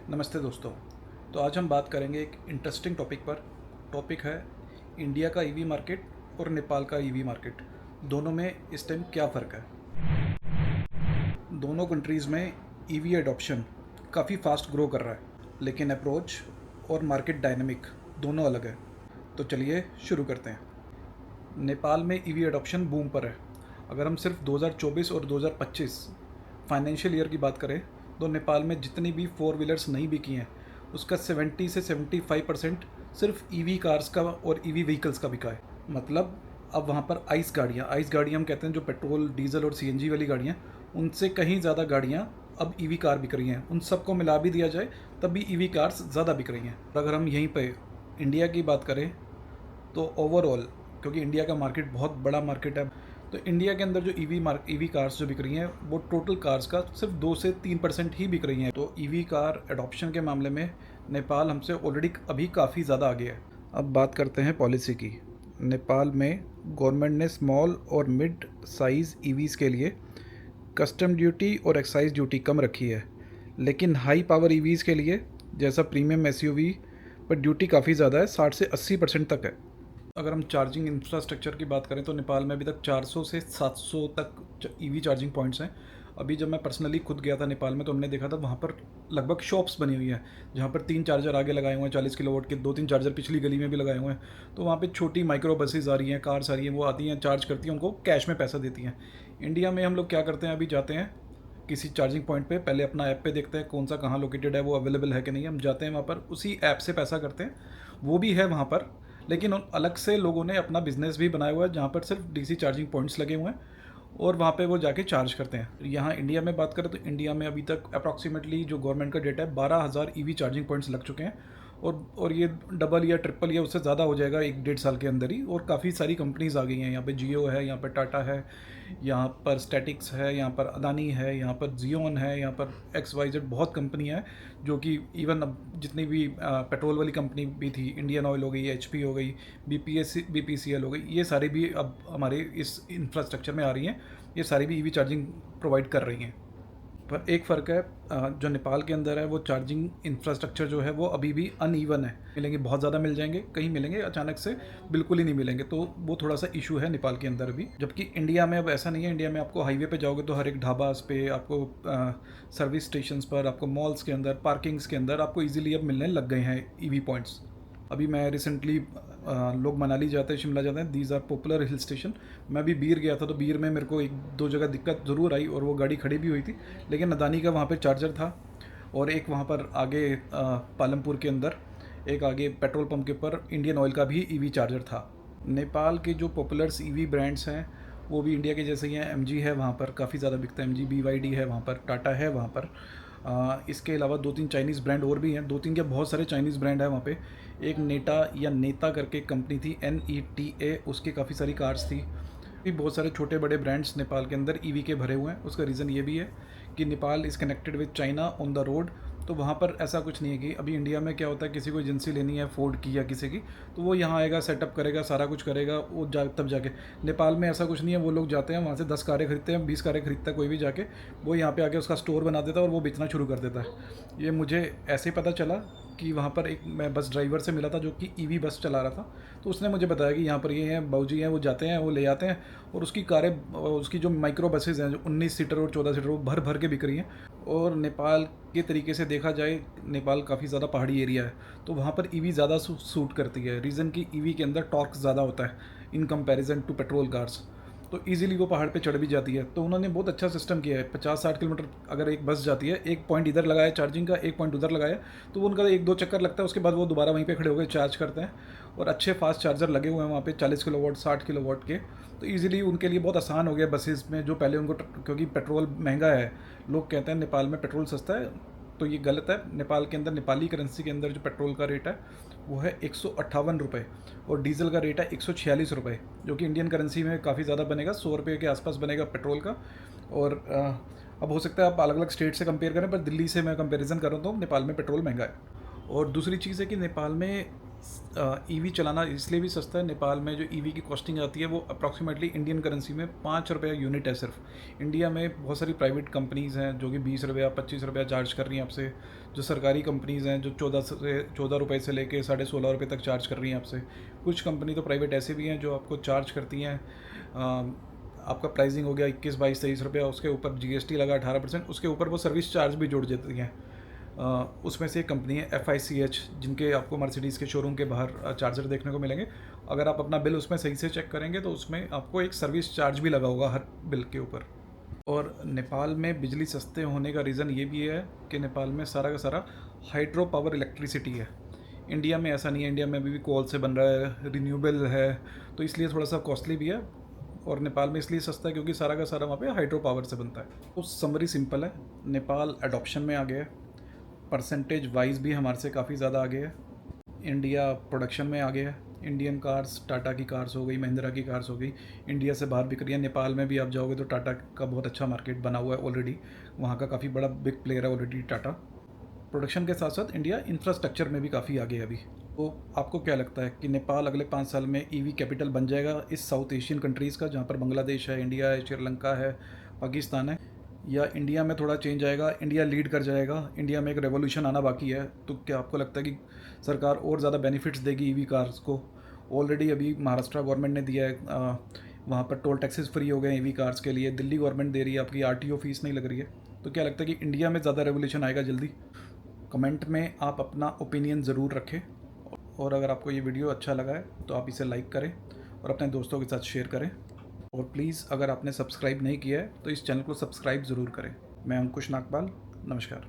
नमस्ते दोस्तों। तो आज हम बात करेंगे एक इंटरेस्टिंग टॉपिक पर। टॉपिक है इंडिया का ईवी मार्केट और नेपाल का ईवी मार्केट। दोनों में इस टाइम क्या फ़र्क है। दोनों कंट्रीज़ में ईवी एडॉप्शन काफ़ी फास्ट ग्रो कर रहा है, लेकिन अप्रोच और मार्केट डायनामिक दोनों अलग है। तो चलिए शुरू करते हैं। नेपाल में ईवी एडॉप्शन बूम पर है। अगर हम सिर्फ 2024 और 2025 फाइनेंशियल ईयर की बात करें तो नेपाल में जितनी भी फोर व्हीलर्स नहीं बिकी हैं उसका 70 से 75% सिर्फ ईवी कार्स का और ईवी व्हीकल्स का बिका है। मतलब अब वहाँ पर आइस गाड़ियाँ हम कहते हैं, जो पेट्रोल डीजल और सीएनजी वाली गाड़ियाँ, उनसे कहीं ज़्यादा गाड़ियाँ अब ईवी कार बिक रही हैं। उन सबको मिला भी दिया जाए तब भी ईवी कार्स ज़्यादा बिक रही हैं। अगर हम यहीं पे इंडिया की बात करें तो ओवरऑल, क्योंकि इंडिया का मार्केट बहुत बड़ा मार्केट है, तो इंडिया के अंदर जो ईवी कार्स जो बिक रही हैं वो टोटल कार्स का सिर्फ 2 से 3% ही बिक रही हैं। तो ईवी कार एडॉप्शन के मामले में नेपाल हमसे ऑलरेडी अभी काफ़ी ज़्यादा आगे है। अब बात करते हैं पॉलिसी की। नेपाल में गवर्नमेंट ने स्मॉल और मिड साइज़ ईवीज़ के लिए कस्टम ड्यूटी और एक्साइज ड्यूटी कम रखी है, लेकिन हाई पावर ईवीज़ के लिए जैसा प्रीमियम एसयूवी पर ड्यूटी काफ़ी ज़्यादा है, 60 से 80% तक है। अगर हम चार्जिंग इंफ्रास्ट्रक्चर की बात करें तो नेपाल में अभी तक 400 से 700 तक ईवी चार्जिंग पॉइंट्स हैं। अभी जब मैं पर्सनली खुद गया था नेपाल में तो हमने देखा था वहाँ पर लगभग शॉप्स बनी हुई हैं जहाँ पर 3 चार्जर आगे लगाए हुए हैं 40 किलोवाट के, 2-3 चार्जर पिछली गली में भी लगाए हुए हैं। तो वहाँ पे छोटी माइक्रो बसेज आ रही हैं, कार्स आ रही हैं, वो आती हैं, चार्ज करती हैं, उनको कैश में पैसा देती हैं। इंडिया में हम लोग क्या करते हैं, अभी जाते हैं किसी चार्जिंग पॉइंट पे, पहले अपना ऐप पे देखते हैं कौन सा कहाँ लोकेटेड है, वो अवेलेबल है कि नहीं, हम जाते हैं वहाँ पर उसी ऐप से पैसा करते हैं। वो भी है वहाँ पर, लेकिन अलग से लोगों ने अपना बिजनेस भी बनाया हुआ है जहाँ पर सिर्फ डीसी चार्जिंग पॉइंट्स लगे हुए हैं और वहाँ पे वो जाके चार्ज करते हैं। यहाँ इंडिया में बात करें तो इंडिया में अभी तक अप्रॉक्सीमेटली जो गवर्नमेंट का डेटा है 12,000 ईवी चार्जिंग पॉइंट्स लग चुके हैं और ये डबल या ट्रिपल या उससे ज़्यादा हो जाएगा 1-1.5 साल के अंदर ही। और काफ़ी सारी कंपनीज़ आ गई हैं, यहाँ पे जियो है, यहाँ पर टाटा है, यहाँ पर स्टैटिक्स है, यहाँ पर अदानी है, यहाँ पर जियोन है, यहाँ पर XYZ बहुत कंपनी है जो कि इवन अब जितनी भी पेट्रोल वाली कंपनी भी थी, इंडियन ऑयल हो गई, HP हो गई, BPCL हो गई, ये सारी भी अब हमारे इस इंफ्रास्ट्रक्चर में आ रही हैं। ये सारी भी ईवी चार्जिंग प्रोवाइड कर रही हैं। पर एक फ़र्क है, जो नेपाल के अंदर है वो चार्जिंग इंफ्रास्ट्रक्चर जो है वो अभी भी अनइवन है। मिलेंगे बहुत ज़्यादा मिल जाएंगे, कहीं मिलेंगे अचानक से बिल्कुल ही नहीं मिलेंगे, तो वो थोड़ा सा इशू है नेपाल के अंदर भी। जबकि इंडिया में अब ऐसा नहीं है। इंडिया में आपको हाईवे पे जाओगे तो हर एक ढाबास पे आपको, सर्विस स्टेशंस पर आपको, मॉल्स के अंदर, पार्किंग्स के अंदर आपको ईजिली अब मिलने लग गए हैं ईवी पॉइंट्स। अभी मैं रिसेंटली, लोग मनाली जाते हैं, शिमला जाते हैं, these are popular hill station. मैं भी बीर गया था तो बीर में मेरे को 1-2 जगह दिक्कत ज़रूर आई और वो गाड़ी खड़ी भी हुई थी, लेकिन अदानी का वहाँ पे चार्जर था। और एक वहाँ पर आगे पालमपुर के अंदर एक आगे पेट्रोल पंप के ऊपर इंडियन ऑयल का भी ईवी चार्जर था। नेपाल के जो पॉपुलर ईवी ब्रांड्स हैं वो भी इंडिया के जैसे ही हैं। MG है वहाँ पर, काफ़ी ज़्यादा बिकता है MG, BYD है वहाँ पर, टाटा है वहाँ पर। इसके अलावा 2-3 चाइनीज़ ब्रांड और भी हैं, 2-3 क्या बहुत सारे चाइनीज़ ब्रांड है वहाँ पे। एक नेटा या नेता करके कंपनी थी, NETA, उसकी काफ़ी सारी कार्स थी। भी बहुत सारे छोटे बड़े ब्रांड्स नेपाल के अंदर ईवी के भरे हुए हैं। उसका रीज़न ये भी है कि Nepal is connected with China on the road. तो वहाँ पर ऐसा कुछ नहीं है कि अभी इंडिया में क्या होता है, किसी को एजेंसी लेनी है फोर्ड की या किसी की, तो वो यहाँ आएगा, सेटअप करेगा, सारा कुछ करेगा, वो तब जाके। नेपाल में ऐसा कुछ नहीं है। वो लोग जाते हैं वहाँ से 10 कारें खरीदते हैं, 20 कारें खरीदता है कोई भी जाके, वो यहाँ पे आके उसका स्टोर बना देता है और वो बेचना शुरू कर देता है। ये मुझे ऐसे पता चला कि वहाँ पर एक मैं बस ड्राइवर से मिला था जो कि ईवी बस चला रहा था, तो उसने मुझे बताया कि यहाँ पर ये हैं बाबूजी हैं, वो जाते हैं, वो ले आते हैं और उसकी कारें, उसकी जो माइक्रो बसेज हैं जो 19 सीटर और 14 सीटर, वो भर भर के बिक रही हैं। और नेपाल के तरीके से देखा जाए, नेपाल काफ़ी ज़्यादा पहाड़ी एरिया है, तो वहाँ पर ईवी ज़्यादा सूट करती है। रीज़न कि ईवी के अंदर टॉर्क ज़्यादा होता है in comparison to petrol cars, तो इजीली वो पहाड़ पे चढ़ भी जाती है। तो उन्होंने बहुत अच्छा सिस्टम किया है। 50-60 किलोमीटर अगर एक बस जाती है, एक पॉइंट इधर लगाया चार्जिंग का, एक पॉइंट उधर लगाया, तो वो उनका 1-2 चक्कर लगता है, उसके बाद वो दोबारा वहीं पे खड़े होकर चार्ज करते हैं। और अच्छे फास्ट चार्जर लगे हुए हैं वहाँ पे, 40 किलोवाट, 60 किलोवाट के। तो ईजिली उनके लिए बहुत आसान हो गया बसेस में, जो पहले उनको, क्योंकि पेट्रोल महंगा है, लोग कहते हैं नेपाल में पेट्रोल सस्ता है, तो ये गलत है। नेपाल के अंदर नेपाली करेंसी के अंदर जो पेट्रोल का रेट है वो है 158 रुपये और डीजल का रेट है 146 रुपये, जो कि इंडियन करेंसी में काफ़ी ज़्यादा बनेगा, 100 रुपये के आसपास बनेगा पेट्रोल का। और अब हो सकता है आप अलग अलग स्टेट से कंपेयर करें, पर दिल्ली से मैं कंपैरिजन कर रहा हूँ तो नेपाल में पेट्रोल महंगा है। और दूसरी चीज़ है कि नेपाल में ईवी चलाना इसलिए भी सस्ता है, नेपाल में जो ईवी की कॉस्टिंग आती है वो अप्रॉक्सीमेटली इंडियन करेंसी में 5 रुपये यूनिट है सिर्फ। इंडिया में बहुत सारी प्राइवेट कंपनीज़ हैं जो कि 20 रुपया 25 रुपया चार्ज कर रही हैं आपसे। जो सरकारी कंपनीज़ हैं जो 14 रुपये से लेके 16.5 रुपये तक चार्ज कर रही हैं आपसे। कुछ कंपनी तो प्राइवेट ऐसे भी हैं जो आपको चार्ज करती हैं, आपका प्राइसिंग हो गया 21 22 23 रुपया, उसके ऊपर जीएसटी लगा 18%, उसके ऊपर वो सर्विस चार्ज भी जोड़ देती हैं। उसमें से एक कंपनी है FICH, जिनके आपको मर्सिडीज़ के शोरूम के बाहर चार्जर देखने को मिलेंगे। अगर आप अपना बिल उसमें सही से चेक करेंगे तो उसमें आपको एक सर्विस चार्ज भी लगा होगा हर बिल के ऊपर। और नेपाल में बिजली सस्ते होने का रीज़न ये भी है कि नेपाल में सारा का सारा हाइड्रो पावर इलेक्ट्रिसिटी है। इंडिया में ऐसा नहीं है, इंडिया में अभी भी कोल से बन रहा है, रिन्यूएबल है, तो इसलिए थोड़ा सा कॉस्टली भी है। और नेपाल में इसलिए सस्ता है क्योंकि सारा का सारा वहाँ पे हाइड्रो पावर से बनता है। तो समरी सिंपल है, नेपाल एडॉप्शन में आ गया है, परसेंटेज वाइज भी हमारे से काफ़ी ज़्यादा आगे है। इंडिया प्रोडक्शन में आ गया है, इंडियन कार्स, टाटा की कार्स हो गई, महिंद्रा की कार्स हो गई, इंडिया से बाहर बिक रही है। नेपाल में भी आप जाओगे तो टाटा का बहुत अच्छा मार्केट बना हुआ है ऑलरेडी, वहाँ का काफ़ी बड़ा बिग प्लेयर है ऑलरेडी टाटा। प्रोडक्शन के साथ साथ इंडिया इंफ्रास्ट्रक्चर में भी काफ़ी आगे है अभी। तो आपको क्या लगता है कि नेपाल अगले 5 साल में ईवी कैपिटल बन जाएगा इस साउथ एशियन कंट्रीज़ का, जहाँ पर बांग्लादेश है, इंडिया है, श्रीलंका है, पाकिस्तान है, या इंडिया में थोड़ा चेंज आएगा, इंडिया लीड कर जाएगा, इंडिया में एक रेवोल्यूशन आना बाकी है? तो क्या आपको लगता है कि सरकार और ज़्यादा बेनिफिट्स देगी ईवी कार्स को? ऑलरेडी अभी महाराष्ट्र गवर्नमेंट ने दिया है, वहाँ पर टोल टैक्सेस फ्री हो गए ईवी कार्स के लिए, दिल्ली गवर्नमेंट दे रही है, आपकी RTO फीस नहीं लग रही है। तो क्या लगता है कि इंडिया में ज़्यादा रेवोल्यूशन आएगा जल्दी? कमेंट में आप अपना ओपिनियन ज़रूर रखें, और अगर आपको ये वीडियो अच्छा लगा है तो आप इसे लाइक करें और अपने दोस्तों के साथ शेयर करें। और प्लीज़ अगर आपने सब्सक्राइब नहीं किया है तो इस चैनल को सब्सक्राइब ज़रूर करें। मैं अंकुश नागपाल, नमस्कार।